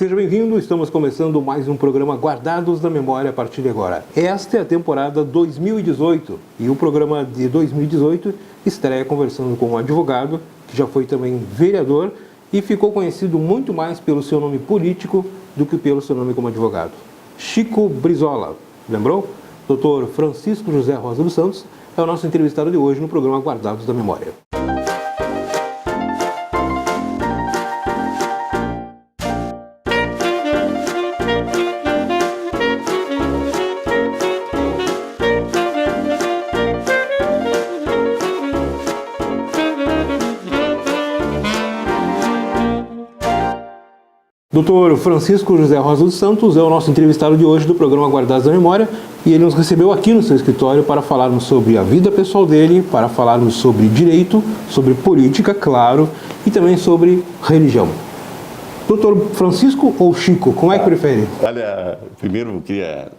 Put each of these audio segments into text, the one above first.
Seja bem-vindo, estamos começando mais um programa Guardados da Memória a partir de agora. Esta é a temporada 2018 e o programa de 2018 estreia conversando com um advogado que já foi também vereador e ficou conhecido muito mais pelo seu nome político do que pelo seu nome como advogado. Chico Brizola, lembrou? Dr. Francisco José Rosa dos Santos é o nosso entrevistado de hoje no programa Guardados da Memória. Dr. Francisco José Rosa dos Santos é o nosso entrevistado de hoje do programa Guardados da Memória e ele nos recebeu aqui no seu escritório para falarmos sobre a vida pessoal dele, para falarmos sobre direito, sobre política, claro, e também sobre religião. Dr. Francisco ou Chico, como é que prefere? Olha, primeiro eu queria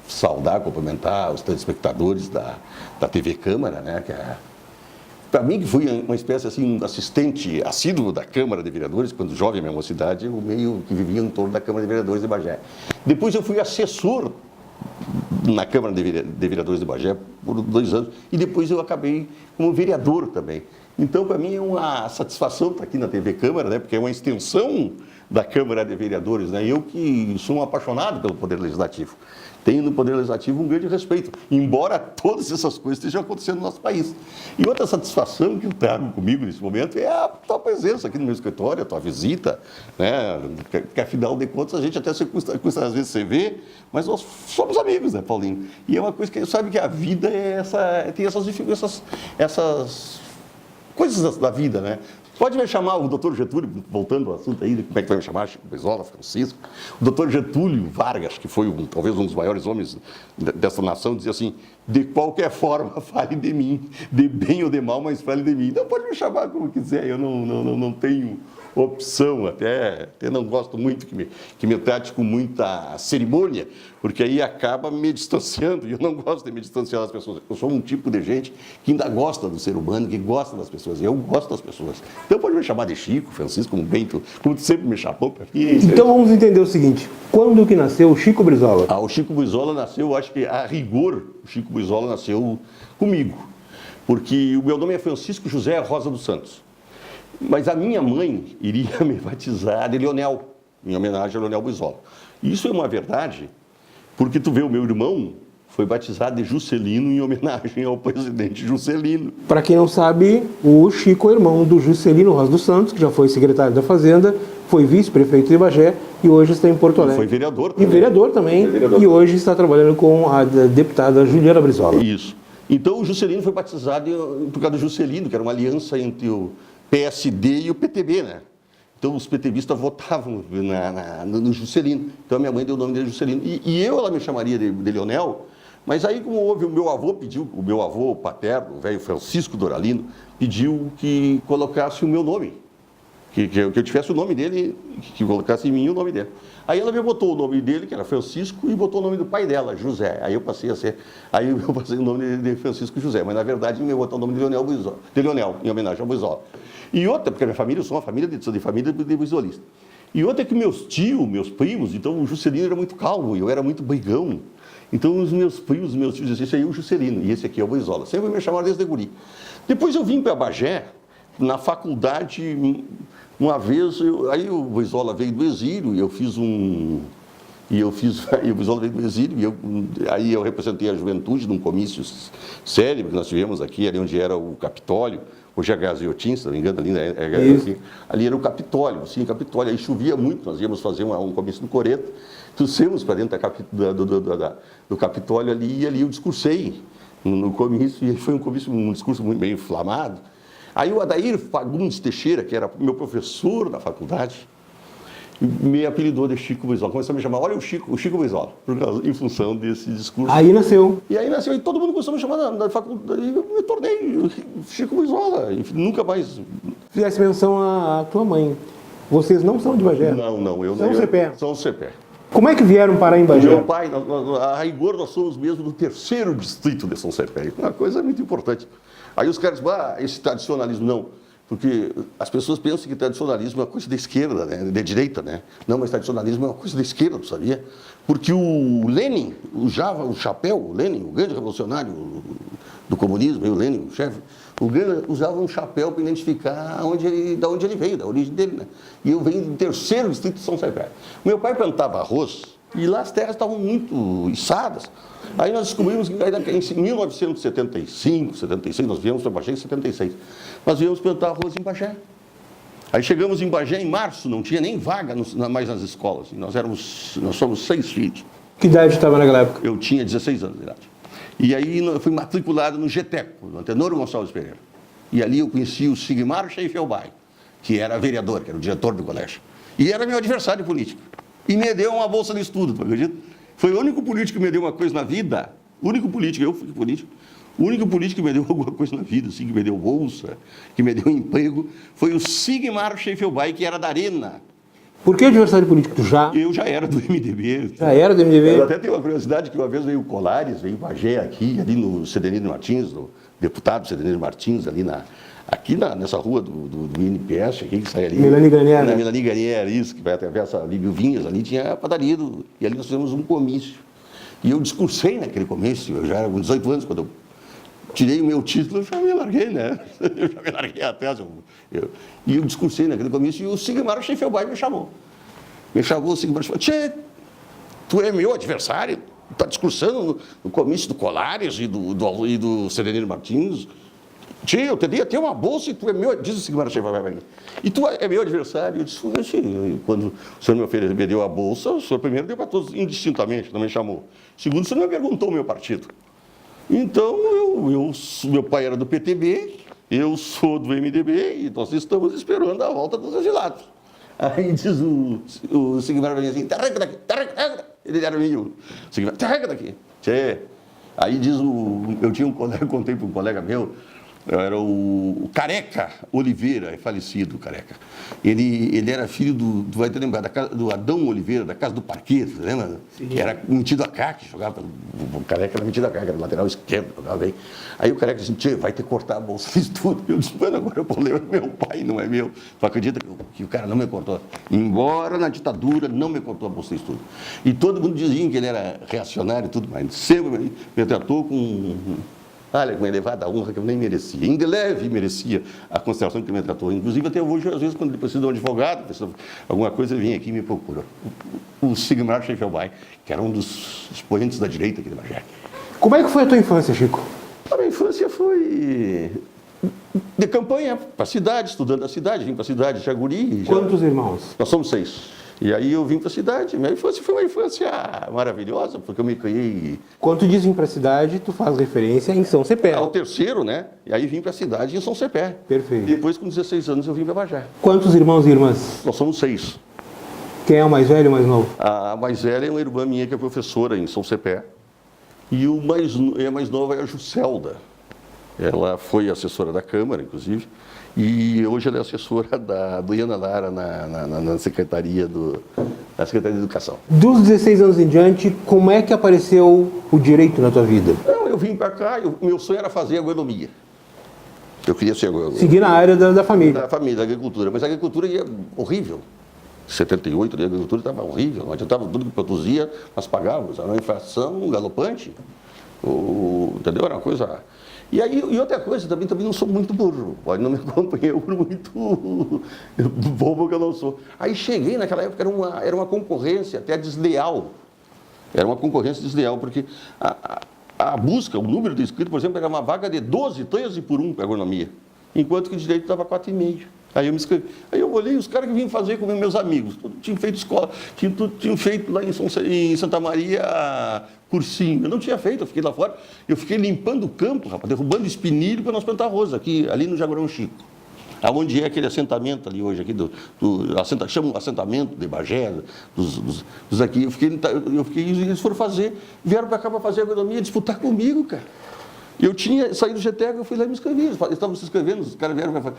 saudar, cumprimentar os telespectadores da TV Câmara, né, que é... Para mim, que fui uma espécie assim, assistente assíduo da Câmara de Vereadores, quando jovem, minha mocidade, eu meio que vivia em torno da Câmara de Vereadores de Bagé. Depois eu fui assessor na Câmara de Vereadores de Bagé por 2 anos, e depois eu acabei como vereador também. Então, para mim é uma satisfação estar aqui na TV Câmara, né, porque é uma extensão da Câmara de Vereadores, né? Eu que sou um apaixonado pelo Poder Legislativo. Tenho no Poder Legislativo um grande respeito, embora todas essas coisas estejam acontecendo no nosso país. E outra satisfação que eu trago comigo nesse momento é a tua presença aqui no meu escritório, a tua visita, né? Que afinal de contas a gente até se custa às vezes se vê, mas nós somos amigos, né, Paulinho? E é uma coisa que sabe que a vida é tem essas dificuldades, essas coisas da vida, né? Pode me chamar o doutor Getúlio, voltando ao assunto aí, como é que vai me chamar, Chico Brizola, Francisco. O doutor Getúlio Vargas, que foi talvez um dos maiores homens dessa nação, dizia assim, de qualquer forma, fale de mim, de bem ou de mal, mas fale de mim. Então pode me chamar como quiser, eu não tenho opção, até não gosto muito que me trate com muita cerimônia, porque aí acaba me distanciando, e eu não gosto de me distanciar das pessoas. Eu sou um tipo de gente que ainda gosta do ser humano, que gosta das pessoas, e eu gosto das pessoas. Então pode me chamar de Chico, Francisco, como tu sempre me chamou. Então vamos entender o seguinte, quando que nasceu o Chico Brizola? O Chico Brizola nasceu, acho que a rigor, o Chico Brizola nasceu comigo, porque o meu nome é Francisco José Rosa dos Santos. Mas a minha mãe iria me batizar de Leonel, em homenagem a Leonel Brizola. Isso é uma verdade, porque tu vê, o meu irmão foi batizado de Juscelino em homenagem ao presidente Juscelino. Para quem não sabe, o Chico é irmão do Juscelino Rosa dos Santos, que já foi secretário da Fazenda, foi vice-prefeito de Bagé e hoje está em Porto Alegre. Foi vereador também. E vereador também, e hoje está trabalhando com a deputada Juliana Brizola. Isso. Então o Juscelino foi batizado por causa do Juscelino, que era uma aliança entre o PSD e o PTB, né? Então os PTBistas votavam no Juscelino. Então a minha mãe deu o nome dele Juscelino. E ela me chamaria de Leonel, mas aí como houve, o meu avô paterno, o velho Francisco Doralino, pediu que colocasse o meu nome. Que eu tivesse o nome dele, que colocasse em mim o nome dele. Aí ela me botou o nome dele, que era Francisco, e botou o nome do pai dela, José. Aí eu passei o nome de Francisco José, mas na verdade me botou o nome de Leonel, em homenagem ao Brizola. E outra, porque a minha família, eu sou uma família de brizolistas. E outra é que meus primos, então o Juscelino era muito calmo, eu era muito brigão. Então os meus primos, meus tios diziam, esse aí é o Juscelino, e esse aqui é o Brizola. Sempre me chamaram desde guri. Depois eu vim para Bagé, na faculdade, uma vez, aí o Brizola veio do exílio, e o Brizola veio do exílio, aí eu representei a juventude num comício sério que nós tivemos aqui, ali onde era o Capitólio, hoje é a Gaziotin, se não me engano, ali era o Capitólio, sim, Capitólio, aí chovia muito, nós íamos fazer um comício no Coreto, trouxemos para dentro do Capitólio ali, e ali eu discursei no comício, e foi um discurso muito bem inflamado. Aí o Adair Fagundes Teixeira, que era meu professor na faculdade, me apelidou de Chico Brizola. Começou a me chamar, olha o Chico Brizola, em função desse discurso. Aí nasceu. E todo mundo começou a me chamar na faculdade, e eu me tornei Chico Brizola. Nunca mais... Fizesse menção à tua mãe. Vocês não são de Bagé? Não. São CPE? São CPE. Como é que vieram parar em Bagé? Meu pai, a rigor, nós somos mesmo do 3º distrito de São Cepé. Uma coisa muito importante. Aí os caras dizem, esse tradicionalismo, não. Porque as pessoas pensam que tradicionalismo é uma coisa da esquerda, né? Da direita, né? Não, mas tradicionalismo é uma coisa da esquerda, tu sabia? Porque o Lenin usava o chapéu, o Lenin, o grande revolucionário do comunismo, o Lenin, o chefe, o Lenin usava um chapéu para identificar da onde ele veio, da origem dele, né? E eu venho do terceiro distrito de São Sepé. Meu pai plantava arroz e lá as terras estavam muito içadas. Aí nós descobrimos que em 1975, 76, nós viemos para Bagé em 76. Nós viemos plantar arroz em Bagé. Aí chegamos em Bagé em março, não tinha nem vaga mais nas escolas. Nós somos 6 filhos. Que idade estava naquela época? Eu tinha 16 anos de idade. E aí eu fui matriculado no GETECO, no Antenor Gonçalves Pereira. E ali eu conheci o Sigmar Scheifelbein, que era vereador, que era o diretor do colégio. E era meu adversário político. E me deu uma bolsa de estudo, tu acredita? Foi o único político que me deu uma coisa na vida. O único político, eu fui político. O único político que me deu alguma coisa na vida, assim, que me deu bolsa, que me deu emprego, foi o Sigmar Scheifelbein, que era da Arena. Por que adversário político? Tu já? Eu já era do MDB. Já era do MDB? Eu até tenho uma curiosidade que uma vez veio o Colares, veio o Bagé aqui, ali no Sedenino Martins, no deputado Sedenino Martins, ali nessa rua do INPS, aqui, que sai ali. Melanie Garnier. Na Melanie Garnier, isso, que vai atravessar ali Vinhas, ali tinha a padaria, e ali nós fizemos um comício. E eu discursei naquele comício, eu já era com 18 anos, quando eu tirei o meu título, eu já me larguei, né? Eu já me larguei atrás. E eu discursei naquele comício, e o Sigmar Scheifelbein me chamou. Me chamou o Sigmar e falou: Tchê, tu é meu adversário? Tu está discursando no comício do Colares e do Serenino Martins? Tchê, eu te dei até uma bolsa e tu é meu, diz o Sigmar Scheifelbein. E tu é meu adversário? Eu disse: quando o senhor me deu a bolsa, o senhor primeiro deu para todos indistintamente, não me chamou. Segundo, o senhor não me perguntou o meu partido. Então, meu pai era do PTB, eu sou do MDB e nós estamos esperando a volta dos exilados. Aí diz o Sigmar assim: tarraca daqui, ele era meio, Sigmar, tarraca daqui. Tchê. Aí diz eu tinha um colega, contei para um colega meu, era o Careca Oliveira, é falecido o Careca. Ele era filho vai ter lembrado, do Adão Oliveira, da Casa do Parqueiro, lembra? Sim. Que era metido a caque, jogava, o Careca era metido a caque, era lateral esquerdo, jogava bem. Aí o Careca disse: Tchê, vai ter que cortar a bolsa, fiz tudo. Eu disse: mano, agora o problema é meu pai, não é meu. Tu acredita que o cara não me cortou? Embora na ditadura, não me cortou a bolsa de estudo. E todo mundo dizia que ele era reacionário e tudo mais. Sempre me tratou com uma elevada honra que eu nem merecia. Ainda leve merecia a consideração que ele me tratou. Inclusive, até hoje, às vezes, quando ele precisa de um advogado, precisa de alguma coisa, ele vem aqui e me procura. O Sigmar Scheifelbein, que era um dos expoentes da direita aqui de Bagé. Como é que foi a tua infância, Chico? A minha infância foi de campanha para a cidade, estudando a cidade, vim para a cidade de Jaguri. Quantos irmãos? Nós somos 6. E aí eu vim para a cidade. Minha infância foi uma infância maravilhosa, porque eu me criei... Quando tu diz vir para a cidade, tu faz referência em São Cepé. Ao terceiro, né? E aí vim para a cidade em São Cepé. Perfeito. Depois, com 16 anos, eu vim para Bagé. Quantos irmãos e irmãs? Nós somos 6. Quem é o mais velho e o mais novo? A mais velha é uma irmã minha que é professora em São Cepé. E a mais nova é a Juscelda. Ela foi assessora da Câmara, inclusive. E hoje ela é assessora da Diana Lara na Secretaria de Educação. Dos 16 anos em diante, como é que apareceu o direito na tua vida? Não, eu vim para cá, meu sonho era fazer agronomia. Eu queria ser agronômico. Seguir na área da família. Da família, da agricultura. Mas a agricultura ia horrível. Em 78, a agricultura estava horrível. Não adiantava tudo que produzia, nós pagávamos. Era uma inflação galopante. Entendeu? Era uma coisa... E outra coisa, também não sou muito burro, pode não me acompanhar por muito bobo que eu não sou. Aí cheguei, naquela época era uma concorrência até desleal. Era uma concorrência desleal, porque a busca, o número de inscritos, por exemplo, era uma vaga de 12, 13 por 1 para agronomia, enquanto que o direito dava 4,5. Aí eu me inscrevi. Aí eu olhei os caras que vinham fazer com meus amigos. Tinham feito escola, tinham feito lá em Santa Maria cursinho. Eu não tinha feito, eu fiquei lá fora. Eu fiquei limpando o campo, rapaz, derrubando espinilho para nós plantar arroz ali no Jaguarão Chico. Aonde é aquele assentamento ali hoje, aqui chama o assentamento de Bagé, dos aqui. Eles foram vieram para cá para fazer agronomia, disputar comigo, cara. Eu tinha saído do GTEC, eu fui lá e me inscrevi. Eles estavam se inscrevendo, os caras vieram para fazer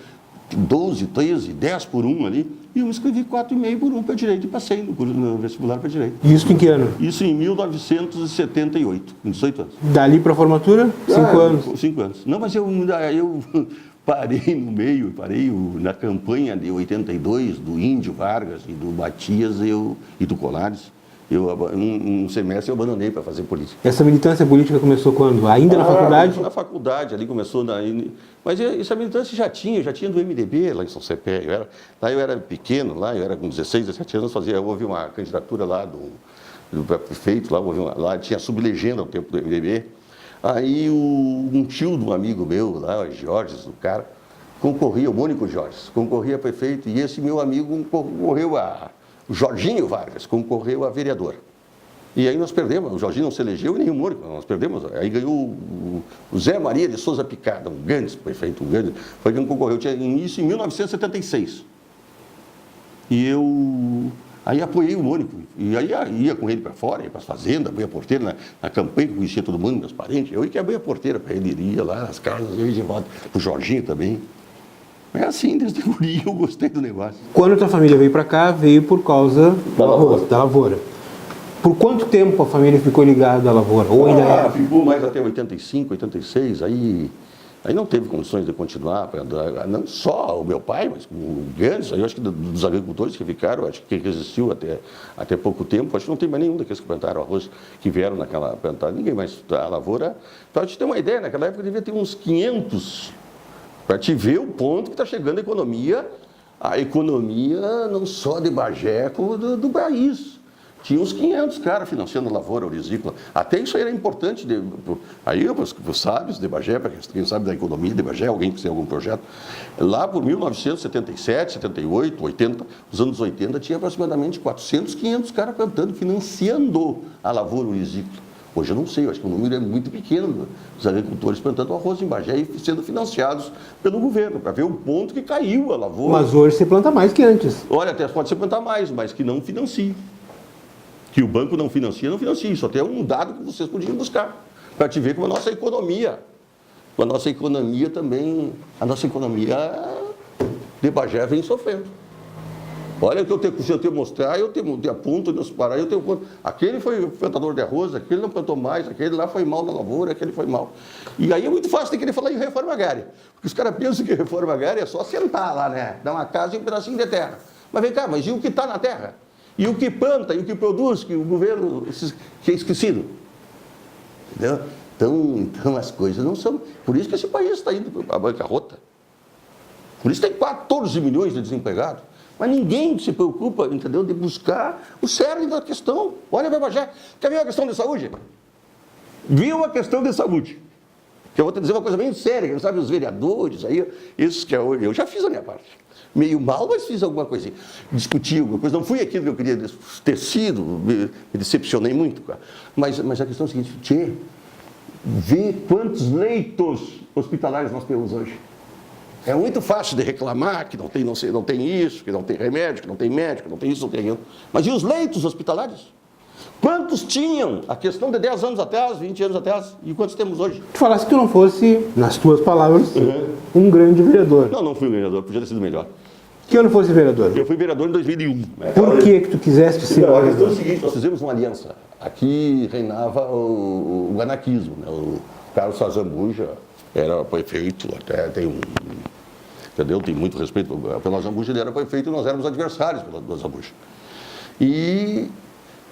12, 13, 10 por 1 ali, e eu me inscrevi 4,5 por 1 para direito e passei no vestibular para direito. Isso em que ano? Isso em 1978, com 18 anos. Dali para a formatura? 5 anos. 5 anos. Não, mas eu parei no meio, na campanha de 82, do Índio Vargas e do Matias e do Colares. Um semestre eu abandonei para fazer política. Essa militância política começou quando? Ainda na faculdade? Começou na faculdade, ali começou... Mas essa militância já tinha do MDB lá em São Cepé. Lá eu era pequeno, eu era com 16, 17 anos, houve uma candidatura lá do prefeito, lá tinha sublegenda no tempo do MDB. Aí um tio de um amigo meu lá, o Jorge, o cara, concorria, o Mônico Jorge, concorria a prefeito, e esse meu amigo concorreu o Jorginho Vargas concorreu a vereador. E aí nós perdemos, o Jorginho não se elegeu e nem o Mônico, nós perdemos. Aí ganhou o Zé Maria de Souza Picada, um grande prefeito, foi quem concorreu. Tinha isso em 1976. E eu aí apoiei o Mônico. E aí ia com ele para fora, ia para as fazendas, abria a porteira na campanha, conhecia todo mundo, meus parentes. Eu ia que abria a porteira para ele, ia lá nas casas, eu ia de volta. O Jorginho também. É assim, desde guri eu gostei do negócio. Quando a tua família veio para cá, veio por causa da lavoura. Por quanto tempo a família ficou ligada à lavoura? Ou ainda ficou mais até 85, 86, aí não teve condições de continuar, não só o meu pai, mas o grandes, eu acho que dos agricultores que ficaram, acho que resistiu até pouco tempo, acho que não tem mais nenhum daqueles que plantaram arroz, que vieram naquela plantada, ninguém mais, a lavoura, para te ter uma ideia, naquela época devia ter uns 500, para te ver o ponto que está chegando a economia não só de Bagé, como do país. Tinha uns 500 caras financiando a lavoura orizícola. Até isso aí era importante. Aí, para os sábios de Bagé, para quem sabe da economia de Bagé, alguém que tem algum projeto, lá por 1977, 78, 80, os anos 80, tinha aproximadamente 400, 500 caras plantando, financiando a lavoura orizícola. Hoje eu não sei, eu acho que o número é muito pequeno dos agricultores plantando arroz em Bagé e sendo financiados pelo governo, para ver o ponto que caiu a lavoura. Mas hoje você planta mais que antes. Olha, até pode ser plantar mais, mas que não financie. Que o banco não financia, isso até é um dado que vocês podiam buscar, para te ver como a nossa economia também, a nossa economia de Bagé vem sofrendo. Olha o que eu tenho que mostrar, eu te aponto, eu parar, eu tenho conta. Aquele foi plantador de arroz, aquele não plantou mais, aquele lá foi mal na lavoura, aquele foi mal. E aí é muito fácil de querer falar em reforma agrária, porque os caras pensam que reforma agrária é só sentar lá, né? Dar uma casa e um pedacinho de terra. Mas vem cá, mas e o que está na terra? E o que planta, e o que produz, que o governo que é esquecido? Entendeu? Então as coisas não são... Por isso que esse país está indo para a bancarrota. Por isso tem 14 milhões de desempregados. Mas ninguém se preocupa, entendeu, de buscar o cerne da questão. Olha para Bagé. Quer ver a questão de saúde? Viu a questão de saúde. Que eu vou te dizer uma coisa bem séria, que sabe, os vereadores, aí, esses que eu já fiz a minha parte. Meio mal, mas fiz alguma coisinha. Discuti alguma coisa. Não fui aquilo que eu queria ter sido, me decepcionei muito. Mas a questão é a seguinte, vê quantos leitos hospitalares nós temos hoje. É muito fácil de reclamar que não tem isso, que não tem remédio, que não tem médico, não tem isso, não tem aquilo. Mas e os leitos hospitalares? Quantos tinham? A questão de 10 anos atrás, 20 anos atrás, e quantos temos hoje? Tu falasse que tu não fosse, nas tuas palavras, um grande vereador. Não fui um vereador, podia ter sido melhor. Que ano fosse vereador? Eu fui vereador em 2001. Por que tu quiseste ser vereador? A questão é o seguinte, nós fizemos uma aliança. Aqui reinava o anarquismo, né? O Carlos Sazambuja era prefeito, até tem entendeu? Tem muito respeito pelo Zambuja, ele era prefeito e nós éramos adversários pelo Zambuja. E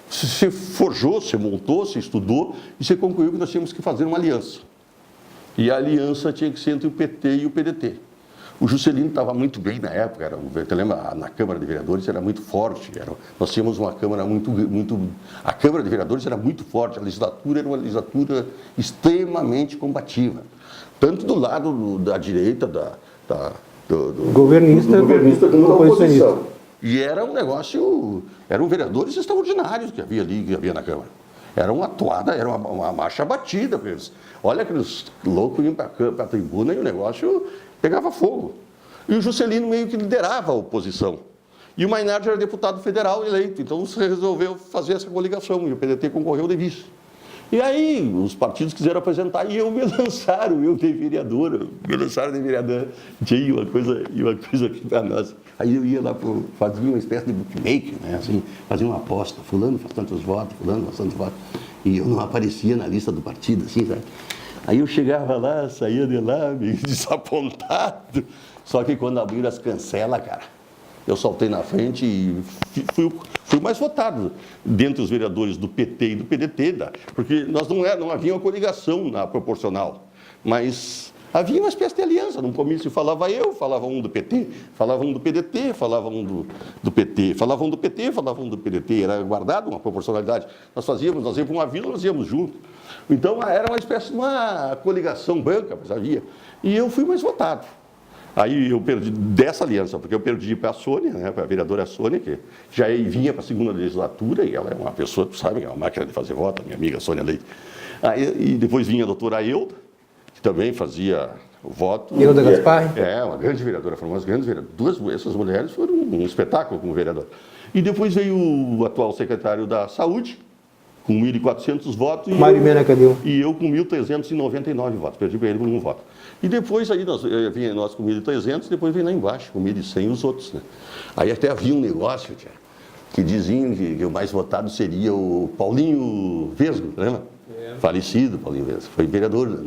se forjou, se montou, se estudou e se concluiu que nós tínhamos que fazer uma aliança. E a aliança tinha que ser entre o PT e o PDT. O Juscelino estava muito bem na época, você lembra, na Câmara de Vereadores era muito forte, nós tínhamos uma Câmara a Câmara de Vereadores era muito forte, a legislatura era uma legislatura extremamente combativa, tanto do lado da direita, do governista como da oposição. E era um negócio, eram vereadores extraordinários que havia ali, que havia na Câmara. Era uma atuada, era uma marcha batida para eles. Olha aqueles loucos iam para a tribuna e o negócio pegava fogo. E o Juscelino meio que liderava a oposição. E o Mainardi era deputado federal eleito, então se resolveu fazer essa coligação e o PDT concorreu de vice. E aí os partidos quiseram apresentar e me lançaram, eu de vereador, me lançaram de vereador. Tinha uma coisa aqui para nós. Aí eu ia lá, fazia uma espécie de bookmaker, né? Assim, fazia uma aposta, fulano faz tantos votos, fulano faz tantos votos. E eu não aparecia na lista do partido, assim, sabe? Aí eu chegava lá, saía de lá, meio desapontado. Só que quando abriram as cancelas, cara, eu saltei na frente e fui mais votado dentre os vereadores do PT e do PDT, porque não havia uma coligação na proporcional, mas havia uma espécie de aliança. Num comício falava eu, falava um do PT, falava um do PDT, falava um do PT, falava um do PT, falava um do PDT, era guardado uma proporcionalidade. Nós íamos para uma vila, nós íamos junto. Então era uma espécie de uma coligação branca, mas havia. E eu fui mais votado. Aí eu perdi dessa aliança, porque eu perdi para a Sônia, né, para a vereadora Sônia, que já vinha para a segunda legislatura, e ela é uma pessoa, tu sabe, é uma máquina de fazer voto, minha amiga Sônia Leite. Aí, e depois vinha a doutora Ailda, que também fazia o voto. Ailda Gaspar? É, uma grande vereadora, foram umas grandes vereadoras. Essas mulheres foram um espetáculo como vereadora. E depois veio o atual secretário da Saúde, com 1.400 votos. Mário Mena Cadeu. E eu com 1.399 votos, perdi para ele por um voto. E depois aí nós com 1.300, depois vem lá embaixo, com 1.100 os outros. Né? Aí até havia um negócio, tia, que diziam que o mais votado seria o Paulinho Vesgo, lembra? Falecido Paulinho Vesgo, foi vereador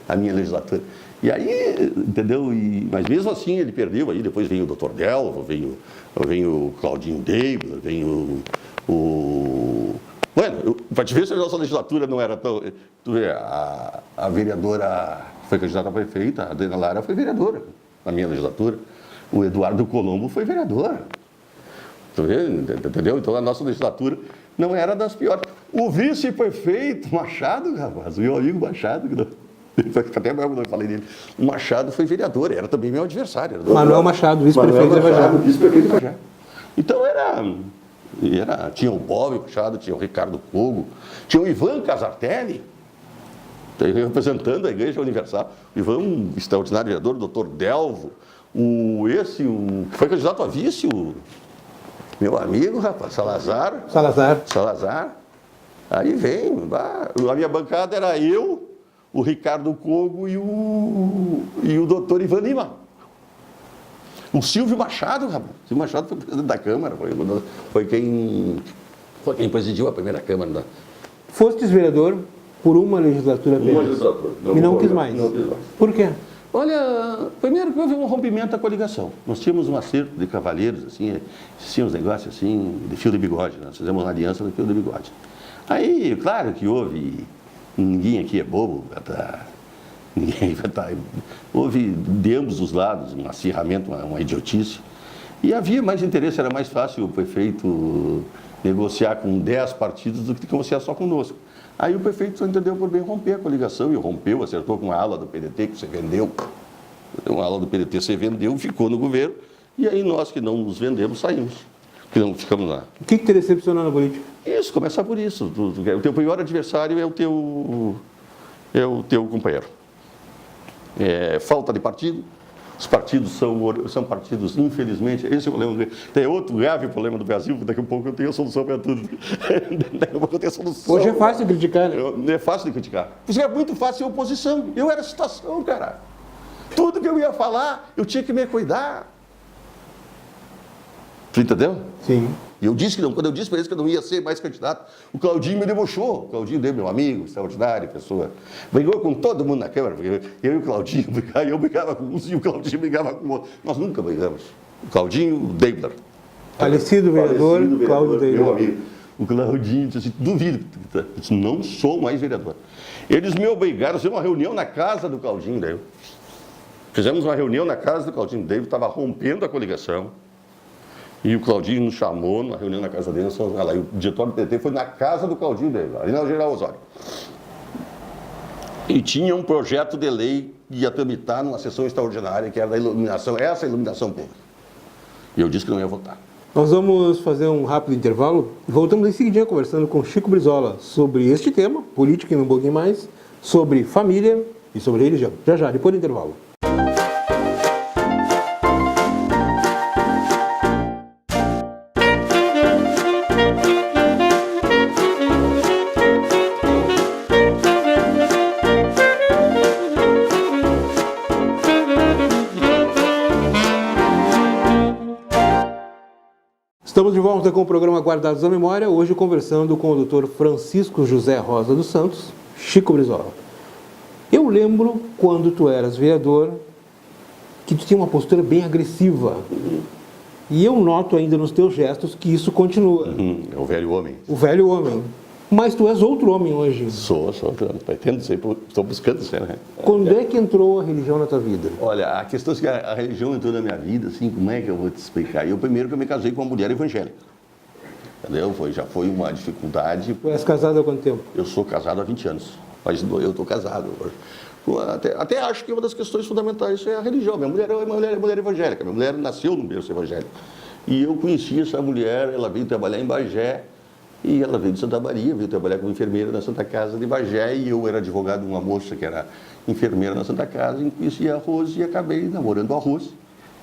na minha legislatura. E aí, entendeu? Mas mesmo assim ele perdeu, aí depois vem o Dr. Delvo, vem o Claudinho Deibler, vem Bueno, para te ver se a nossa legislatura não era tão... Tu vê, a vereadora que foi candidata a prefeita, a Adriana Lara, foi vereadora na minha legislatura. O Eduardo Colombo foi vereador. Tu vê, entendeu? Então a nossa legislatura não era das piores. O vice-prefeito Machado, rapaz, o meu amigo Machado, até mesmo não falei dele, o Machado foi vereador, era também meu adversário. Manuel Machado, vice-prefeito de Vajá. Vice-prefeito de Vajá. Então tinha o Bob Machado, tinha o Ricardo Cogo, tinha o Ivan Casartelli, representando a Igreja Universal. O Ivan, um extraordinário vereador, o Dr. Delvo, que foi candidato a vice, o meu amigo, rapaz, Salazar. Aí vem, a minha bancada era eu, o Ricardo Cogo e o Dr. Ivan Lima. O Silvio Machado, rapaz. O Silvio Machado foi presidente da Câmara, foi quem presidiu a primeira Câmara. Fostes vereador por uma legislatura apenas? Uma legislatura. E não quis mais? Não quis mais. Por quê? Olha, primeiro que houve um rompimento da coligação. Nós tínhamos um acerto de cavalheiros, assim, tínhamos negócios assim, de fio de bigode. Nós fizemos uma aliança de fio de bigode. Aí, claro que houve, ninguém aqui é bobo, houve de ambos os lados um acirramento, uma idiotice. E havia mais interesse, era mais fácil o prefeito negociar com 10 partidos do que negociar só conosco. Aí o prefeito entendeu por bem romper a coligação e rompeu, acertou com a ala do PDT que se vendeu. Uma ala do PDT se vendeu, ficou no governo, e aí nós que não nos vendemos saímos, que não ficamos lá. O que te decepcionou na política? Isso, começar por isso. O teu pior adversário é o teu companheiro. Falta de partido. Os partidos são partidos, infelizmente, esse é o problema. Tem outro grave problema do Brasil, daqui a pouco eu tenho a solução para tudo. Daqui a pouco eu tenho a solução. Hoje é fácil criticar, né? É fácil de criticar. Porque é muito fácil ser oposição. Eu era situação, cara. Tudo que eu ia falar, eu tinha que me cuidar. Tu entendeu? Sim. E eu disse que não, quando eu disse para eles que eu não ia ser mais candidato, o Claudinho me debochou. O Claudinho deu meu amigo, extraordinário, pessoa. Brigou com todo mundo na Câmara, porque eu e o Claudinho brigava, eu brigava com uns e o Claudinho brigava com outro. Nós nunca brigamos. O Claudinho Deibler. Falecido vereador, Cláudio Deibler. Meu amigo. O Claudinho disse assim, duvido, eu disse, não sou mais vereador. Eles me obrigaram a fazer uma reunião na casa do Claudinho Deibler. Fizemos uma reunião na casa do Claudinho Deibler, estava rompendo a coligação. E o Claudinho nos chamou na reunião na casa dele, nós fomos lá. E o diretor do PT foi na casa do Claudinho dele, ali na General Osório. E tinha um projeto de lei que ia tramitar numa sessão extraordinária, que era da iluminação, essa iluminação pública. E eu disse que não ia votar. Nós vamos fazer um rápido intervalo e voltamos em seguidinha conversando com Chico Brizola sobre este tema, política e um pouquinho mais, sobre família e sobre religião. Já, depois do intervalo. Estamos de volta com o programa Guardados da Memória, hoje conversando com o Dr. Francisco José Rosa dos Santos, Chico Brizola. Eu lembro quando tu eras vereador que tu tinha uma postura bem agressiva. E eu noto ainda nos teus gestos que isso continua. É o velho homem. O velho homem. Mas tu és outro homem hoje. Sou, pretendo ser, estou buscando ser, né? Quando é que entrou a religião na tua vida? Olha, a questão é que a religião entrou na minha vida, assim, como é que eu vou te explicar? Eu primeiro que eu me casei com uma mulher evangélica. Entendeu? Já foi uma dificuldade. Tu és casado há quanto tempo? Eu sou casado há 20 anos, mas eu estou casado. Até acho que uma das questões fundamentais é a religião. Minha mulher é uma mulher evangélica, minha mulher nasceu no berço evangélico. E eu conheci essa mulher, ela veio trabalhar em Bagé, e ela veio de Santa Maria, veio trabalhar como enfermeira na Santa Casa de Bagé, e eu era advogado de uma moça que era enfermeira na Santa Casa, e conheci a Rose e acabei namorando a Rose.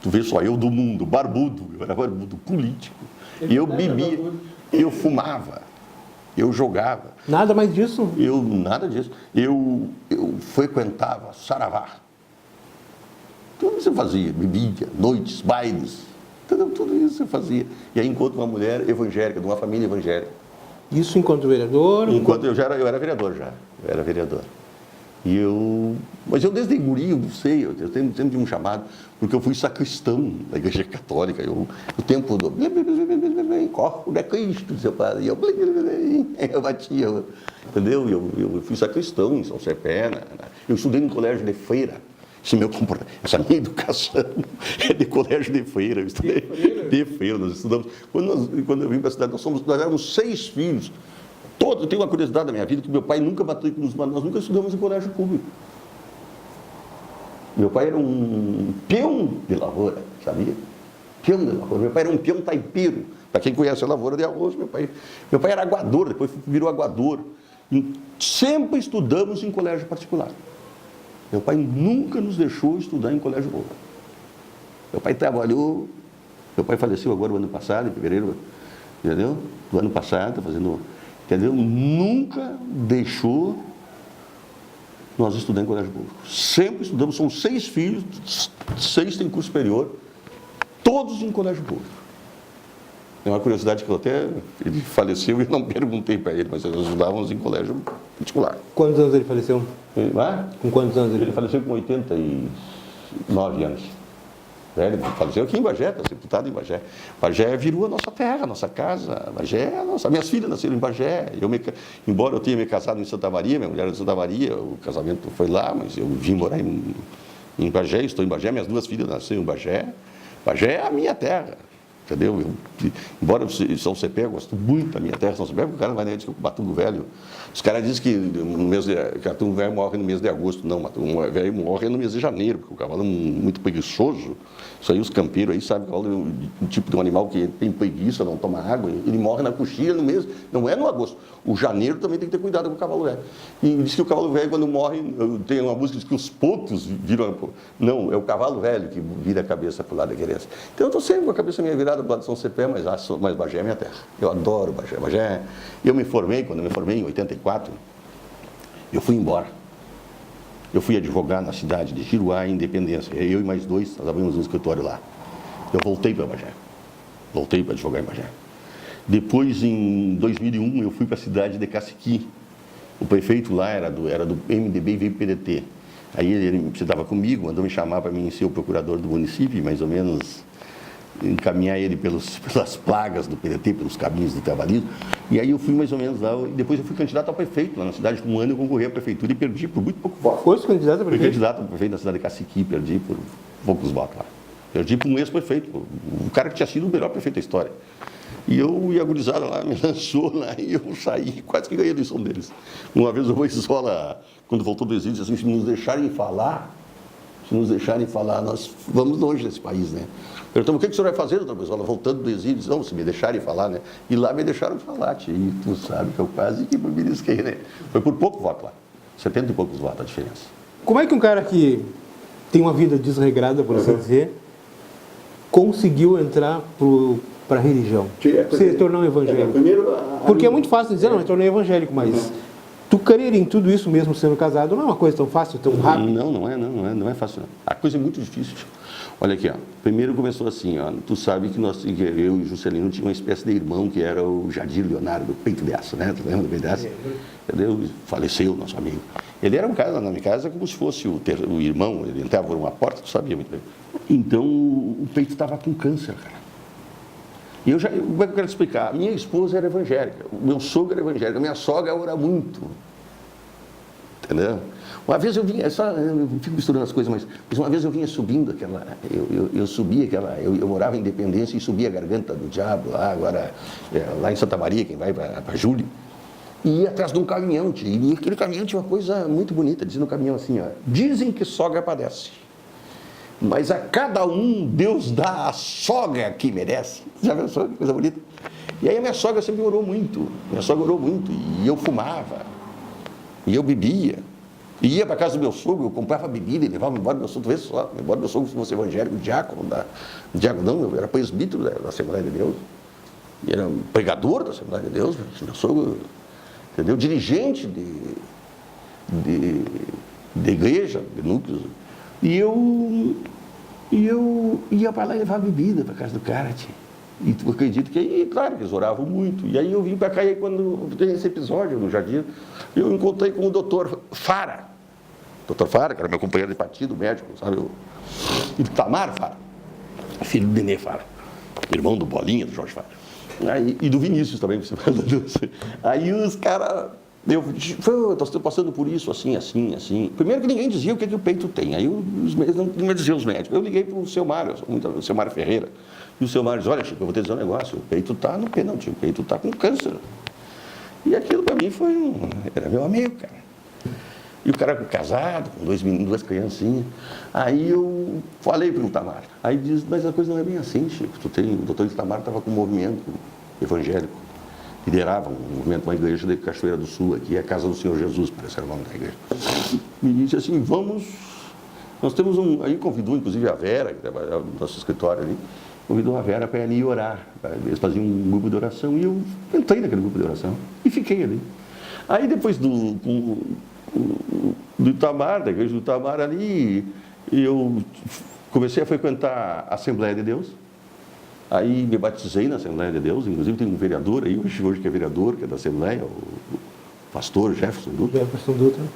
Tu vê só, eu do mundo, barbudo, eu era barbudo, político. E eu bebia, eu fumava, eu jogava. Nada mais disso? Nada disso. Eu frequentava saravá. Tudo isso eu fazia, bebia, noites, bailes, tudo isso eu fazia. E aí encontro uma mulher evangélica, de uma família evangélica. Isso enquanto vereador? Enquanto eu era vereador já, eu era vereador. Mas eu desde guri, eu não sei, eu sempre tive um chamado, porque eu fui sacristão da Igreja Católica, o tempo do... Corpo de Cristo, seu padre, eu batia, entendeu? Eu fui sacristão em São Cepé, eu estudei no colégio de freira, essa minha educação é de colégio de freira, eu estudei de freira, nós estudamos, quando eu vim para a cidade, nós éramos 6 filhos, eu tenho uma curiosidade da minha vida, que meu pai nunca matriculou, nós nunca estudamos em colégio público. Meu pai era um peão de lavoura, sabia? Peão de lavoura. Meu pai era um peão taipeiro. Para quem conhece a lavoura de arroz, meu pai era aguador, depois virou aguador. E sempre estudamos em colégio particular. Meu pai nunca nos deixou estudar em colégio público. Meu pai trabalhou, meu pai faleceu agora no ano passado, em fevereiro, entendeu? Do ano passado, entendeu? Nunca deixou nós estudar em colégio público. Sempre estudamos, são 6 filhos, 6 têm curso superior, todos em colégio público. É uma curiosidade que ele faleceu e eu não perguntei para ele, mas nós estudávamos em colégio particular. Quantos anos ele faleceu? Com quantos anos ele faleceu com 89 anos. Ele faleceu aqui em Bagé, está sepultado em Bagé. Bagé virou a nossa terra, a nossa casa. Bagé é a nossa. Minhas filhas nasceram em Bagé. Embora eu tenha me casado em Santa Maria, minha mulher era de Santa Maria, o casamento foi lá, mas eu vim morar em Bagé, estou em Bagé, minhas 2 filhas nasceram em Bagé. Bagé é a minha terra. Entendeu? Embora São Cepé, eu gosto muito da minha terra, São Cepé, porque o cara vai dizer que o Matungo Velho. Os caras dizem que o Matungo Velho morre no mês de agosto. Não, o Matungo Velho morre no mês de janeiro, porque o cavalo é muito preguiçoso. Isso aí os campeiros aí sabem que o cavalo é um tipo de um animal que tem preguiça, não toma água, ele morre na coxilha no mês, não é no agosto. O janeiro também tem que ter cuidado com o cavalo velho. E diz que o cavalo velho, quando morre, tem uma música que diz que os pontos viram. Não, é o cavalo velho que vira a cabeça para o lado da querência. Então eu estou sempre com a cabeça minha virada para o lado de São Cepé, mas Bagé é minha terra. Eu adoro Bagé. Eu me formei, quando eu me formei em 84, eu fui embora. Eu fui advogar na cidade de Giruá, em Independência. Eu e mais 2, nós abrimos um escritório lá. Eu voltei para Bagé. Voltei para advogar em Bagé. Depois, em 2001, eu fui para a cidade de Caciqui. O prefeito lá era do MDB e veio para o PDT. Aí ele estava comigo, mandou me chamar para mim ser o procurador do município, mais ou menos encaminhar ele pelas plagas do PDT, pelos caminhos do trabalhismo. E aí eu fui mais ou menos lá, e depois eu fui candidato a prefeito lá na cidade. Com 1 ano eu concorri à prefeitura e perdi por muito pouco voto. Foi candidato a prefeito? Fui candidato a prefeito na cidade de Caciqui, perdi por poucos votos lá. Perdi por um ex-prefeito, o cara que tinha sido o melhor prefeito da história. E a gurizada lá me lançou lá e eu saí, quase que ganhei a eleição deles. Uma vez o Voizola, quando voltou do exílio, disse assim, se nos deixarem falar, nós vamos longe desse país, né? Perguntou, o que o senhor vai fazer, doutor Voizola, voltando do exílio? Disse, não, se me deixarem falar, né? E lá me deixaram falar, tia, e tu sabe que eu quase que me belisquei, né? Foi por pouco voto lá, 70 e poucos votos a diferença. Como é que um cara que tem uma vida desregrada, por assim dizer, conseguiu entrar para a religião? Se tornar um evangélico? Porque é muito fácil dizer, não, eu tornei evangélico, mas tu querer em tudo isso mesmo sendo casado não é uma coisa tão fácil, tão rápida. Não é fácil não. A coisa é muito difícil. Olha aqui, ó. Primeiro começou assim, ó. Tu sabe que eu e o Juscelino tinha uma espécie de irmão que era o Jadir Leonardo, Peito de Aço, né? Tu lembra do Peito de Aço? Entendeu? Faleceu, nosso amigo. Ele era um cara na minha casa como se fosse o irmão, ele entrava por uma porta, tu sabia muito bem. Então, o Peito estava com câncer, cara. E como é que eu quero te explicar? A minha esposa era evangélica, o meu sogro era evangélico, a minha sogra ora muito. Entendeu? Uma vez eu vinha, eu fico misturando as coisas, mas uma vez eu vinha subindo aquela, eu subia aquela, eu morava em Independência e subia a Garganta do Diabo, lá em Santa Maria, quem vai para Júlio, e ia atrás de um caminhão, e aquele caminhão tinha uma coisa muito bonita, dizia no caminhão assim, ó, dizem que sogra padece, mas a cada um Deus dá a sogra que merece. Já viu só que coisa bonita? E aí a minha sogra sempre orou muito, e eu fumava, e eu bebia. E ia para casa do meu sogro, eu comprava bebida e levava embora do meu sogro, vê só, embora meu sogro fosse evangélico, diácono não, eu era presbítero da Assembleia de Deus, e era pregador da Assembleia de Deus, meu sogro, entendeu? Dirigente de igreja, de núcleos, e eu ia para lá e levava bebida para casa do cara, E tu acredita que aí, claro, que eles oravam muito. E aí eu vim para cá e quando tem esse episódio no Jardim, eu encontrei com o doutor Fara. Doutor Fara, que era meu companheiro de partido, médico, sabe? O Itamar Fara, filho do Nenê Fara, irmão do Bolinha, do Jorge Fara. E do Vinícius também. Aí os caras... estou passando por isso, assim. Primeiro que ninguém dizia o que o peito tem. Aí não diziam os médicos. Eu liguei para o seu Mário, o seu Mário Ferreira. E o seu Mário disse, olha, Chico, eu vou te dizer um negócio, o peito está no pênalti, o peito está com câncer. E aquilo para mim era meu amigo, cara. E o cara casado, com duas criancinhas. Aí eu falei para o Itamar. Aí diz, mas a coisa não é bem assim, Chico. O doutor Itamar estava com um movimento evangélico. Liderava um movimento, uma igreja de Cachoeira do Sul, aqui, a Casa do Senhor Jesus, parece que era o nome da igreja. Me disse assim, nós temos aí convidou inclusive a Vera, que trabalhava no nosso escritório ali, convidou a Vera para ir orar. Eles faziam um grupo de oração e eu entrei naquele grupo de oração e fiquei ali. Aí depois do Itamar, da igreja do Itamar ali, eu comecei a frequentar a Assembleia de Deus. Aí me batizei na Assembleia de Deus, inclusive tem um vereador aí, hoje que é vereador, que é da Assembleia, o pastor Jefferson Dutra.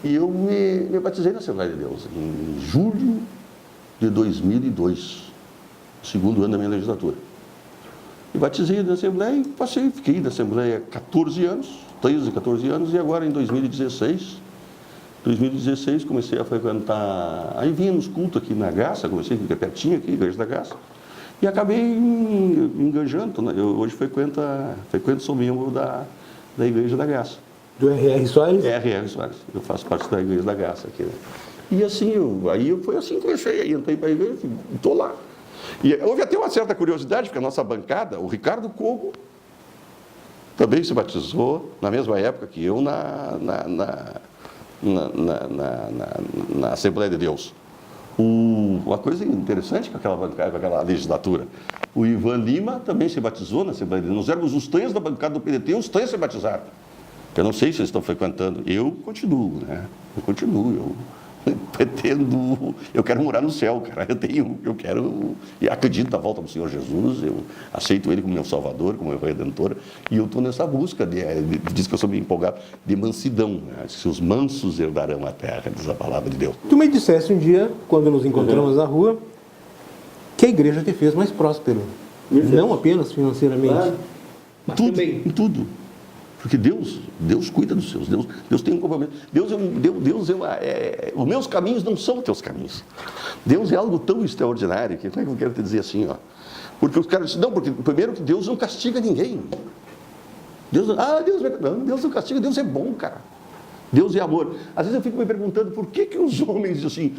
E eu me batizei na Assembleia de Deus em julho de 2002, segundo ano da minha legislatura. Me batizei na Assembleia e fiquei na Assembleia 14 anos, e agora em 2016 comecei a frequentar, aí vinha nos cultos aqui na Graça, comecei aqui pertinho aqui, Igreja da Graça, e acabei me engajando, né? Eu hoje sou membro da Igreja da Graça. Do R.R. Soares? R.R. Soares, eu faço parte da Igreja da Graça aqui, né? E assim, foi assim que comecei, aí entrei para a igreja e estou lá. E houve até uma certa curiosidade, porque a nossa bancada, o Ricardo Cogo, também se batizou na mesma época que eu na Assembleia de Deus. Uma coisa interessante com aquela bancada, com aquela legislatura, o Ivan Lima também se batizou na Assembleia de Deus. Nós éramos os três da bancada do PDT, os três se batizaram. Eu não sei se eles estão frequentando. Eu continuo, né? Eu quero morar no céu, cara. Eu quero e acredito na volta do Senhor Jesus, eu aceito Ele como meu Salvador, como meu Redentor, e eu estou nessa busca, diz que eu sou meio empolgado, de mansidão, né? Se os mansos herdarão a terra, diz a palavra de Deus. Tu me disseste um dia, quando nos encontramos na rua, que a igreja te fez mais próspero, não apenas financeiramente, mas também em tudo. Porque Deus cuida dos seus, Deus tem um compromisso. Os meus caminhos não são os teus caminhos. Deus é algo tão extraordinário que, como é que eu quero te dizer assim, ó? Porque os caras dizem, não, porque primeiro que Deus não castiga ninguém. Deus não castiga, Deus é bom, cara. Deus é amor. Às vezes eu fico me perguntando por que os homens dizem assim,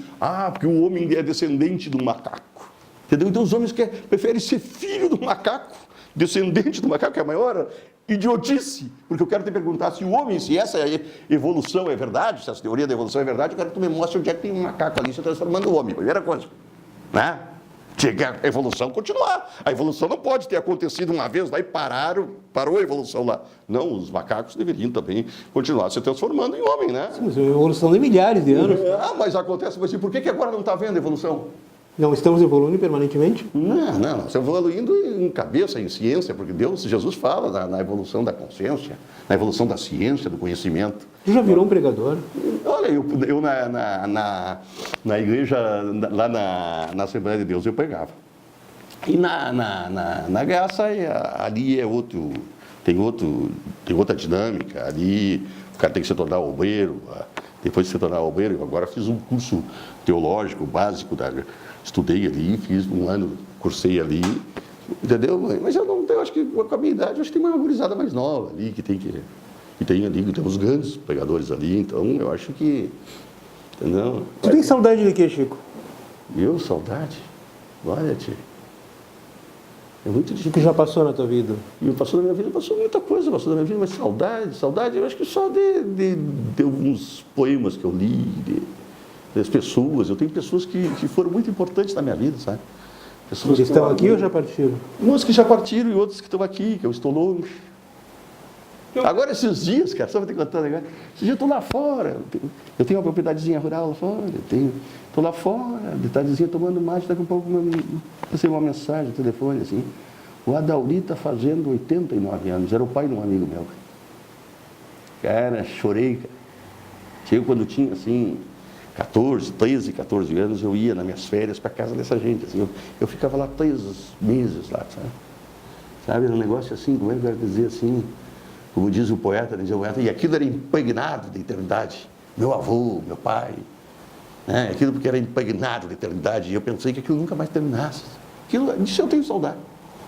porque o homem é descendente de um macaco. Entendeu? Então os homens preferem ser filho do macaco, descendente do macaco, que é a maior idiotice, porque eu quero te perguntar se o homem, se essa evolução é verdade, se essa teoria da evolução é verdade, eu quero que tu me mostre onde é que tem um macaco ali se transformando no homem, primeira coisa, né? Tinha que a evolução continuar, a evolução não pode ter acontecido uma vez lá e parou a evolução lá, não, os macacos deveriam também continuar se transformando em homem, né? Sim, mas é uma evolução de milhares de anos. Mas acontece, mas por que agora não está havendo evolução? Não estamos evoluindo permanentemente? Não, nós evoluindo em cabeça, em ciência, porque Jesus fala na evolução da consciência, na evolução da ciência, do conhecimento. Você já virou um pregador? Olha, eu na igreja, lá na Assembleia de Deus, eu pregava. E na graça, ali tem outra dinâmica, ali o cara tem que se tornar obreiro, depois de se tornar obreiro, eu agora fiz um curso teológico básico, estudei ali, fiz um ano, cursei ali, entendeu? Mas eu acho que com a minha idade, eu acho que tem uma gurizada mais nova ali, que tem ali, tem uns grandes pregadores ali, então eu acho que, entendeu? Tu tem saudade de quê, Chico? Eu, saudade? Olha, tio. É muito difícil. O que já passou na tua vida? E passou na minha vida, passou muita coisa, passou na minha vida, mas saudade, eu acho que só de alguns poemas que eu li, das pessoas. Eu tenho pessoas que foram muito importantes na minha vida, sabe? Pessoas que estão aqui ou já partiram? Umas que já partiram e outras que estão aqui, que eu estou longe. Agora, esses dias, cara, só vou te contar, né? Esses dias eu estou lá fora, eu tenho uma propriedadezinha rural lá fora, estou lá fora, de tardezinha tomando mate, daqui a pouco recebi uma mensagem no telefone, assim, o Adauri está fazendo 89 anos, era o pai de um amigo meu. Cara, chorei, cara. Eu, quando tinha, assim, 13, 14 anos, eu ia nas minhas férias para casa dessa gente, assim, eu ficava lá 3 meses, lá, sabe, era um negócio assim, como é que eu quero dizer, assim, como diz o poeta, e aquilo era impregnado de eternidade. Meu avô, meu pai, né? Aquilo porque era impregnado de eternidade, e eu pensei que aquilo nunca mais terminasse. Disso eu tenho saudade.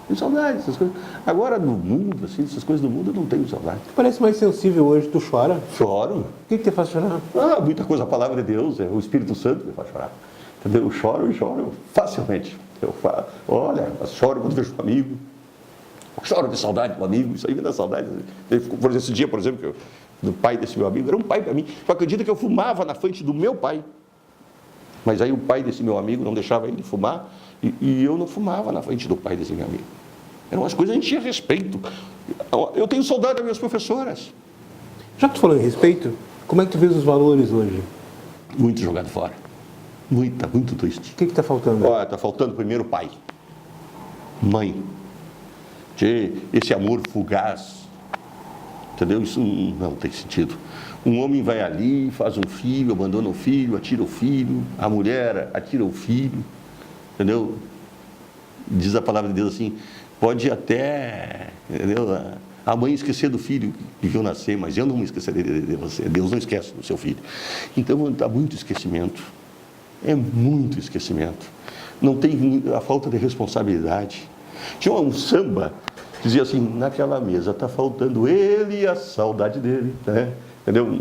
Tenho saudade dessas coisas. Agora, no mundo, assim, essas coisas do mundo, eu não tenho saudade. Tu parece mais sensível hoje, tu chora? Choro. O que te faz chorar? Muita coisa, a palavra de Deus, o Espírito Santo me faz chorar. Entendeu? Eu choro facilmente. Olha, eu choro quando vejo um amigo. Choro de saudade do amigo, isso aí me dá saudade. Por esse dia, por exemplo, do pai desse meu amigo, era um pai para mim. Tu acredita que eu fumava na frente do meu pai? Mas aí o pai desse meu amigo não deixava ele fumar, e eu não fumava na frente do pai desse meu amigo. Eram umas coisas que a gente tinha respeito. Eu tenho saudade das minhas professoras. Já que tu falou em respeito, como é que tu vês os valores hoje? Muito jogado fora. Muito triste. O que está faltando? Olha, está faltando primeiro pai, mãe. Esse amor fugaz, entendeu? Isso não tem sentido. Um homem vai ali, faz um filho, abandona o filho, atira o filho, a mulher atira o filho, entendeu? Diz a palavra de Deus assim, pode até, entendeu? A mãe esquecer do filho que viu nascer, mas eu não me esquecerei de você. Deus não esquece do seu filho. Então, está muito esquecimento. É muito esquecimento. Não tem a falta de responsabilidade. Tinha um samba que dizia assim, naquela mesa está faltando ele e a saudade dele, né? Entendeu?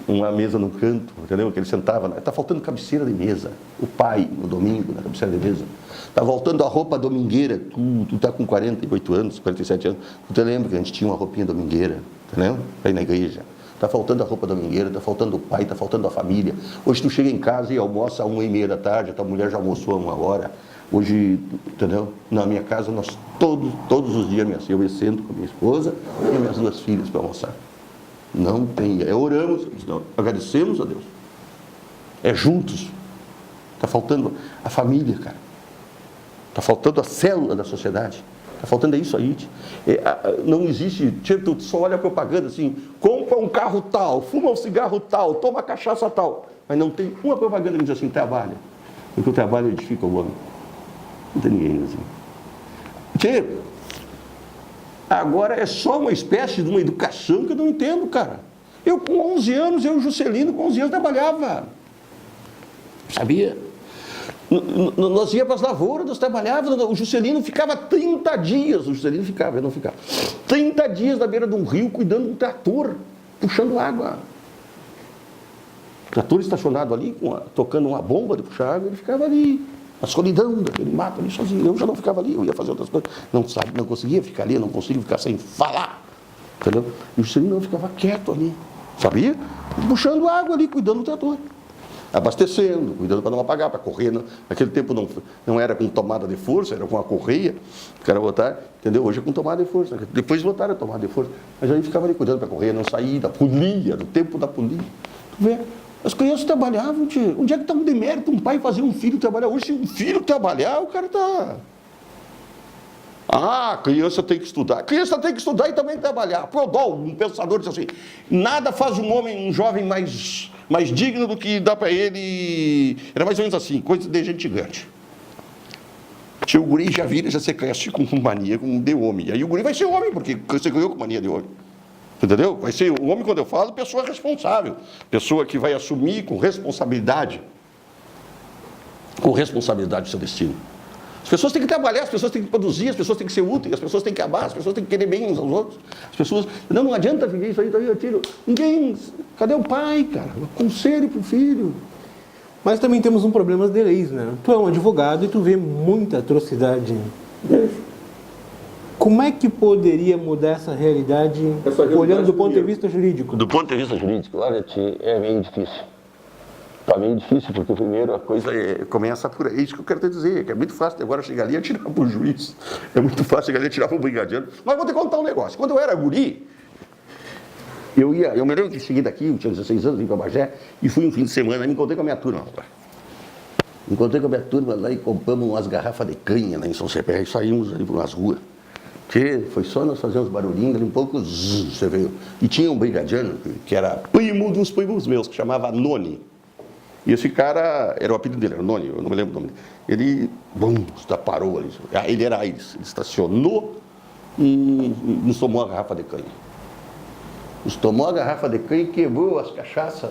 Uma mesa no canto, entendeu? Que ele sentava, está faltando cabeceira de mesa. O pai, no domingo, na cabeceira de mesa. Está faltando a roupa domingueira. Tu está com 48 anos, 47 anos. Tu te lembra que a gente tinha uma roupinha domingueira, entendeu? Para ir na igreja. Está faltando a roupa domingueira, está faltando o pai, está faltando a família. Hoje tu chega em casa e almoça às 1h30 da tarde, a tua mulher já almoçou a 1 hora. Hoje, entendeu? Na minha casa, nós todos os dias, eu me sento com a minha esposa e minhas 2 filhas para almoçar. Não tem. Oramos, agradecemos a Deus. É juntos. Está faltando a família, cara. Está faltando a célula da sociedade. Está faltando isso aí. Não existe. Tu só olha a propaganda assim: compra um carro tal, fuma um cigarro tal, toma cachaça tal. Mas não tem uma propaganda que diz assim: trabalha. Porque o trabalho edifica o homem. Não tem ninguém assim. Agora é só uma espécie de uma educação que eu não entendo, cara. Eu com 11 anos, eu e o Juscelino, com 11 anos, trabalhava. Sabia? Nós íamos para as lavouras, nós trabalhávamos, o Juscelino ficava 30 dias, eu não ficava. 30 dias na beira de um rio, cuidando de um trator, puxando água. O trator estacionado ali, tocando uma bomba de puxar água, ele ficava ali. A solidão daquele mato ali sozinho. Eu já não ficava ali, eu ia fazer outras coisas. Não conseguia ficar ali, não conseguia ficar sem falar. Entendeu? E o Juscelino não ficava quieto ali. Sabia? Puxando água ali, cuidando do trator. Abastecendo, cuidando para não apagar, para correr. Naquele tempo não era com tomada de força, era com a correia. O cara botar, entendeu? Hoje é com tomada de força. Depois botaram a tomada de força. Mas aí ficava ali cuidando para correr, não sair da polia, do tempo da polia. Tu vê? As crianças trabalhavam, tia. Onde é que está um demérito um pai fazer um filho trabalhar? Hoje, se um filho trabalhar, o cara está... Ah, a criança tem que estudar. A criança tem que estudar e também trabalhar. Prodol, um pensador, disse assim, nada faz um homem, um jovem mais digno do que dá para ele... Era mais ou menos assim, coisa de gente grande. O guri já vira, já se cresce com mania de homem. Aí o guri vai ser homem, porque você ganhou com mania de homem. Entendeu? Vai ser o homem, quando eu falo, pessoa responsável. Pessoa que vai assumir com responsabilidade o seu destino. As pessoas têm que trabalhar, as pessoas têm que produzir, as pessoas têm que ser úteis, as pessoas têm que amar, as pessoas têm que querer bem uns aos outros. As pessoas... Não adianta viver isso aí, eu tiro. Ninguém... Cadê o pai, cara? Conselho pro filho. Mas também temos um problema de leis, né? Tu é um advogado e tu vê muita atrocidade. Como é que poderia mudar essa realidade, olhando do ponto de vista jurídico? Do ponto de vista jurídico, olha, é meio difícil. Está meio difícil, porque primeiro a coisa começa por aí. Isso que eu quero te dizer, que é muito fácil agora chegar ali e atirar para o juiz. É muito fácil chegar ali e atirar para o brigadiano. Mas vou te contar um negócio. Quando eu era guri, eu me lembro que cheguei daqui, eu tinha 16 anos, vim para Bagé, e fui um fim de semana, e me encontrei com a minha turma. Encontrei com a minha turma lá e compramos umas garrafas de canha lá em São Cepé, e saímos ali por umas ruas. Que foi só nós fazíamos barulhinho, ali um pouco, você veio. E tinha um brigadiano, que era primo dos primos meus, que chamava Noni. E esse cara, era o apelido dele, era Noni, eu não me lembro o nome dele. Ele, parou ali. Ele era Aires, ele estacionou e nos tomou a garrafa de canha. Nos tomou a garrafa de canha e quebrou as cachaças,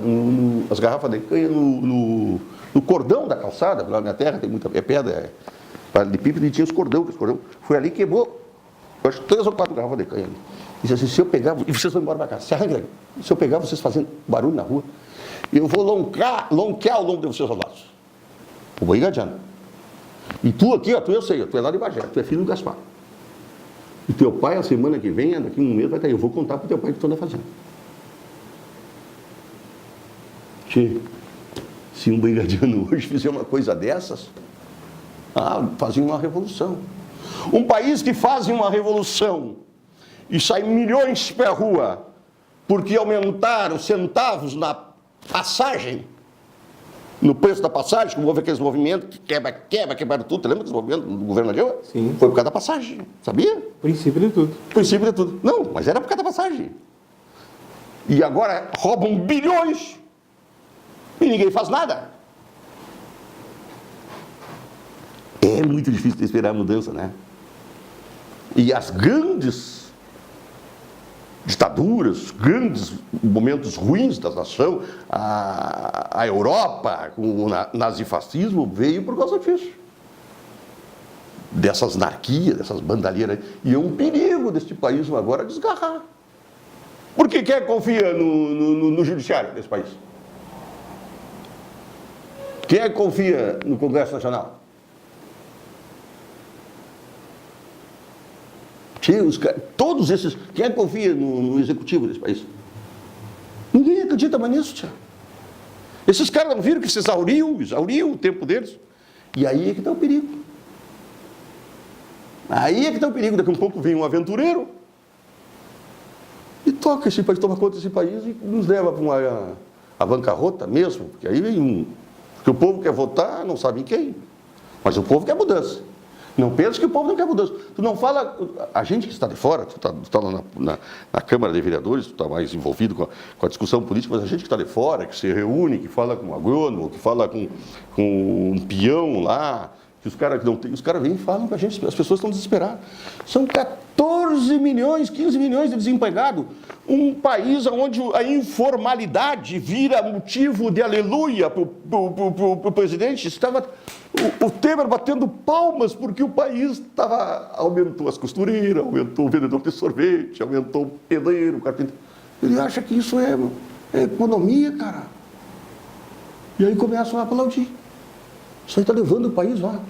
as garrafas de canha no cordão da calçada, porque na minha terra tem muita pedra, de pipa, e tinha os cordão, foi ali e quebrou, eu acho 3 ou 4 garrafas de canha ali. Disse assim, se eu pegar, e vocês vão embora para casa, se arranca, se eu pegar vocês fazendo barulho na rua, eu vou lonquear o nome de vocês soldados. O brigadiano. E tu aqui, ó, eu sei, tu é lá de Bagé, tu é filho do Gaspar. E teu pai, a semana que vem, daqui um mês, vai estar aí. Eu vou contar pro teu pai o que tu anda fazendo. Tchê, se um brigadiano hoje fizer uma coisa dessas, fazia uma revolução. Um país que faz uma revolução e sai milhões para a rua porque aumentaram centavos na passagem, no preço da passagem, como houve aqueles movimentos que quebra tudo. Você lembra dos movimentos do governo Dilma? Sim. Foi por causa da passagem, sabia? Princípio de tudo. Princípio de tudo. Não, mas era por causa da passagem. E agora roubam bilhões e ninguém faz nada. É muito difícil de esperar a mudança, né? E as grandes ditaduras, grandes momentos ruins da nação, a Europa, com o nazifascismo, veio por causa disso. Dessas anarquias, dessas bandalheiras. E é um perigo deste país agora desgarrar. Porque quem confia no judiciário desse país? Quem confia no Congresso Nacional? Todos esses... Quem confia no executivo desse país? Ninguém acredita mais nisso, tia. Esses caras não viram que se exauriam o tempo deles? E aí é que está o perigo. Aí é que está o perigo. Daqui a um pouco vem um aventureiro e toca esse país, toma conta desse país e nos leva para uma bancarrota mesmo. Porque aí vem porque o povo quer votar, não sabe em quem. Mas o povo quer mudança. Não pensa que o povo não quer mudança. Tu não fala... A gente que está de fora, tu está lá na Câmara de Vereadores, tu está mais envolvido com a discussão política, mas a gente que está de fora, que se reúne, que fala com um agrônomo, que fala com um peão lá, que os caras não tem, os caras vêm e falam com a gente, as pessoas estão desesperadas. São 14 milhões, 15 milhões de desempregados. Um país onde a informalidade vira motivo de aleluia para o presidente. Estava o Temer batendo palmas porque o país aumentou as costureiras, aumentou o vendedor de sorvete, aumentou o pedreiro, o carpinteiro. Ele acha que isso é economia, cara. E aí começam a aplaudir. Isso aí está levando o país lá.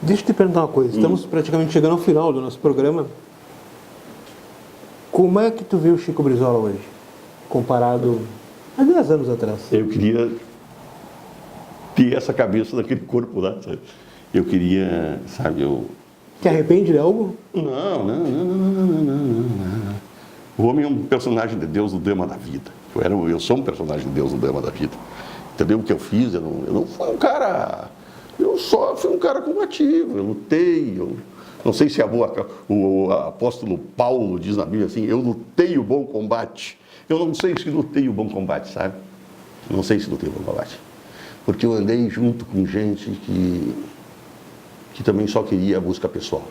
Deixa eu te perguntar uma coisa. Estamos praticamente chegando ao final do nosso programa. Como é que tu vê o Chico Brizola hoje, comparado a 10 anos atrás? Eu queria ter essa cabeça daquele corpo lá, sabe? Eu queria, sabe, Te arrepende de algo? Não. O homem é um personagem de Deus, o drama da vida. Eu sou um personagem de Deus no drama da vida. Entendeu o que eu fiz? Eu não fui um cara... Eu só fui um cara combativo, eu lutei, não sei se o apóstolo Paulo diz na Bíblia assim, eu lutei o bom combate. Eu não sei se lutei o bom combate, sabe? Não sei se lutei o bom combate. Porque eu andei junto com gente que também só queria a busca pessoal.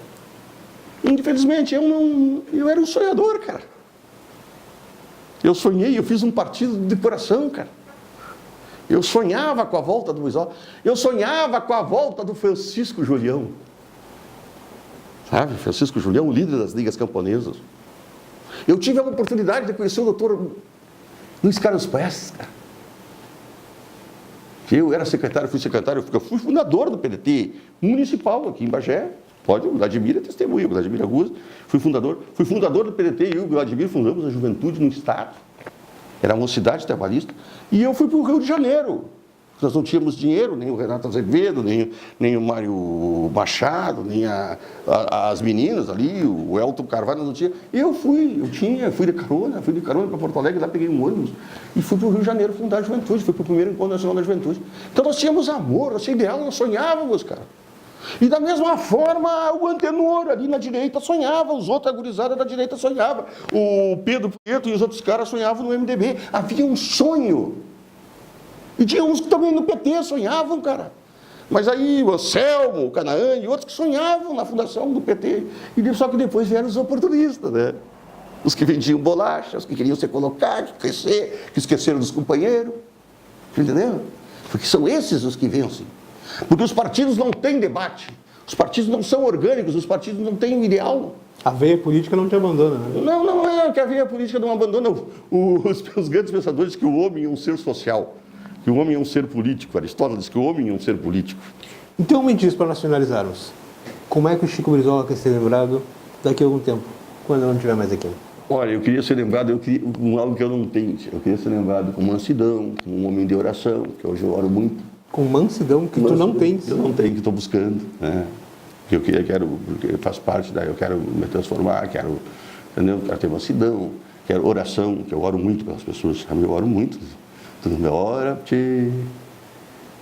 Infelizmente, eu era um sonhador, cara. Eu sonhei, eu fiz um partido de coração, cara. Eu sonhava com a volta do Brizola. Eu sonhava com a volta do Francisco Julião. Sabe? Francisco Julião, o líder das ligas camponesas. Eu tive a oportunidade de conhecer o doutor Luiz Carlos Prestes, cara. Eu era secretário, eu fui fundador do PDT municipal aqui em Bagé. Pode, o Vladimir é testemunha, o Vladimir Augusto. Fui fundador do PDT e eu e o Vladimir fundamos a juventude no Estado. Era a mocidade trabalhista. E eu fui para o Rio de Janeiro. Nós não tínhamos dinheiro, nem o Renato Azevedo, nem o Mário Machado, nem as meninas ali, o Elton Carvalho não tinha. Fui de carona para Porto Alegre, lá peguei um ônibus e fui para o Rio de Janeiro fundar a juventude, fui para o primeiro encontro nacional da juventude. Então nós tínhamos amor, nós tínhamos ideal, nós sonhávamos, cara. E da mesma forma, o Antenor ali na direita sonhava, os outros, a gurizada da direita sonhava. O Pedro Prieto e os outros caras sonhavam no MDB. Havia um sonho. E tinha uns que também no PT sonhavam, cara. Mas aí o Anselmo, o Canaã e outros que sonhavam na fundação do PT. Só que depois vieram os oportunistas, né? Os que vendiam bolacha, os que queriam se colocar, crescer, que esqueceram dos companheiros. Entendeu? Porque são esses os que vencem. Porque os partidos não têm debate, os partidos não são orgânicos, os partidos não têm um ideal. A veia política não te abandona, né? Não é que a veia política não abandona os grandes pensadores que o homem é um ser social, que o homem é um ser político. Aristóteles diz que o homem é um ser político. Então me diz, para nós finalizarmos, como é que o Chico Brizola quer ser lembrado daqui a algum tempo, quando eu não estiver mais aqui? Olha, eu queria ser lembrado com algo que eu não tenho. Eu queria ser lembrado com mansidão, com um homem de oração, que hoje eu oro muito. Com mansidão que tu não tens. Eu não tenho, que estou buscando, né? Porque faz parte eu quero me transformar, entendeu? Quero ter mansidão, quero oração, que eu oro muito pelas pessoas, sabe? Eu oro muito. Tudo me ora,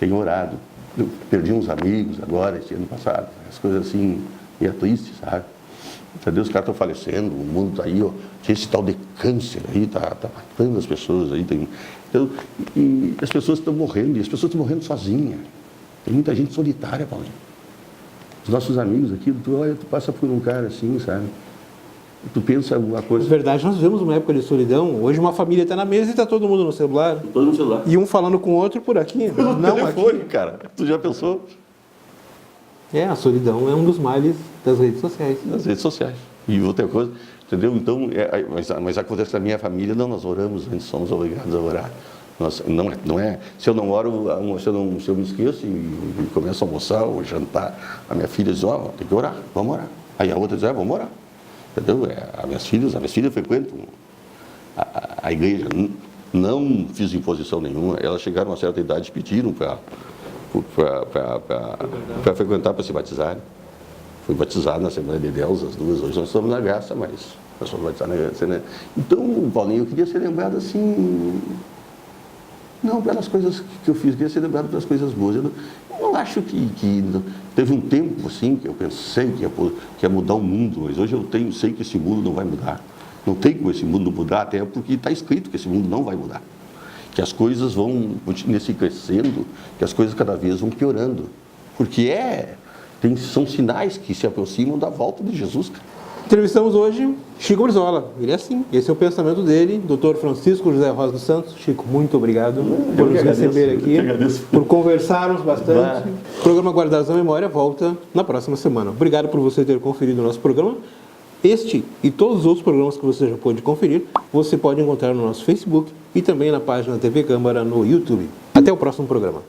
tenho orado. Eu perdi uns amigos agora, esse ano passado, as coisas assim, meio tristes, sabe? Entendeu? Os caras estão falecendo, o mundo está aí, ó. Esse tal de câncer aí, tá matando as pessoas aí. E as pessoas estão morrendo, e as pessoas estão morrendo sozinhas. Tem muita gente solitária, Paulinho. Os nossos amigos aqui, tu passa por um cara assim, sabe? Tu pensa uma coisa... Na verdade, nós vivemos uma época de solidão. Hoje uma família está na mesa e está todo mundo no celular. Todo no celular. E um falando com o outro por aqui. Não telefone, aqui. Cara. Tu já pensou? A solidão é um dos males das redes sociais. Das redes sociais. E outra coisa, entendeu? Então, mas acontece que na minha família, não, nós oramos antes, somos obrigados a orar. Não é, se eu não oro, se eu me esqueço e começo a almoçar ou jantar, a minha filha diz, tem que orar, vamos orar. Aí a outra diz, vamos orar. Entendeu? As minhas filhas frequentam a igreja, não fiz imposição nenhuma, elas chegaram a uma certa idade e pediram para frequentar, para se batizar. Fui batizado na Assembleia de Deus, as duas. Hoje nós estamos na graça, mas nós somos batizados na graça, né? Então, Paulinho, eu queria ser lembrado assim, não pelas coisas que eu fiz, eu queria ser lembrado pelas coisas boas. Eu não acho que teve um tempo assim que eu pensei que ia mudar o mundo, mas hoje eu sei que esse mundo não vai mudar. Não tem como esse mundo mudar, até porque está escrito que esse mundo não vai mudar. Que as coisas vão continuar se crescendo, que as coisas cada vez vão piorando. Porque são sinais que se aproximam da volta de Jesus, cara. Entrevistamos hoje Chico Brizola. Ele é assim. Esse é o pensamento dele, Dr. Francisco José Rosa dos Santos. Chico, muito obrigado por nos receber aqui, por conversarmos bastante. O programa Guardados na Memória volta na próxima semana. Obrigado por você ter conferido o nosso programa. Este e todos os outros programas que você já pôde conferir, você pode encontrar no nosso Facebook e também na página TV Câmara no YouTube. Até o próximo programa.